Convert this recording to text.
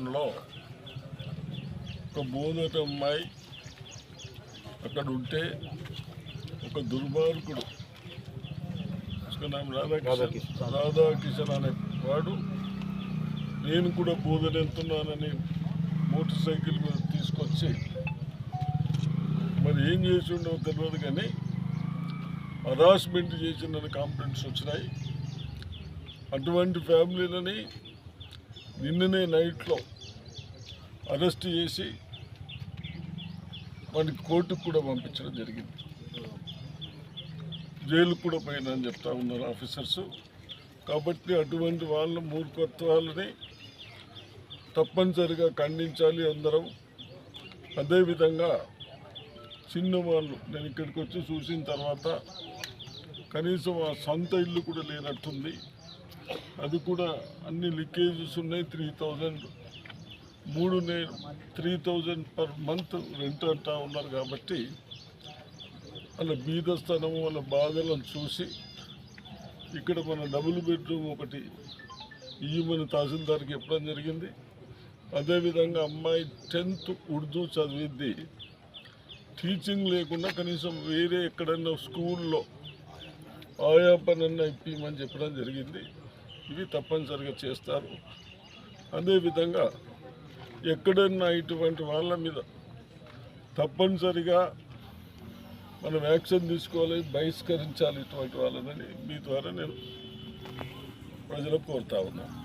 మండలంలో ఒక బోధట అమ్మాయి అక్కడ ఉంటే ఒక దుర్మార్గుడు రాధాకిషన్ అనే వాడు నేను కూడా బోధన వెళ్తున్నానని మోటార్ సైకిల్ మీద తీసుకొచ్చి మరి ఏం చేసి ఉండవో తెలియదు కానీ హరాస్మెంట్ చేసిందని కంప్లైంట్స్ వచ్చినాయి. అటువంటి ఫ్యామిలీలని నిన్ననే నైట్లో అరెస్ట్ చేసి వాడికి కోర్టుకు కూడా పంపించడం జరిగింది. జైలు కూడా పోయినా అని చెప్తా ఉన్నారు ఆఫీసర్స్. కాబట్టి అటువంటి వాళ్ళ మూర్ఖత్వాలని తప్పనిసరిగా ఖండించాలి అందరం. అదేవిధంగా చిన్నవాళ్ళు నేను ఇక్కడికి వచ్చి చూసిన తర్వాత కనీసం ఆ సొంత ఇల్లు కూడా లేనట్టుంది. అది కూడా అన్ని లీకేజెస్ ఉన్నాయి. 3,000 పర్ మంత్ రెంట్ అంటా ఉన్నారు. కాబట్టి వాళ్ళ బీదస్థానం వాళ్ళ బాధలను చూసి ఇక్కడ మన డబుల్ బెడ్రూమ్ ఒకటి ఇయ్యమని తహసీల్దార్కి చెప్పడం జరిగింది. అదేవిధంగా అమ్మాయి 10th ఉర్దూ చదివిద్ది, టీచింగ్ లేకుండా కనీసం వేరే ఎక్కడన్నా స్కూల్లో ఆయా పనన్నా ఇప్పిమని చెప్పడం జరిగింది. ఇవి తప్పనిసరిగా చేస్తారు. అదేవిధంగా ఎక్కడన్నా ఇటువంటి వాళ్ళ మీద తప్పనిసరిగా మనం యాక్షన్ తీసుకోవాలి, బహిష్కరించాలి ఇటువంటి వాళ్ళని మీ ద్వారా నేను ప్రజలకు కోరుతా ఉన్నాను.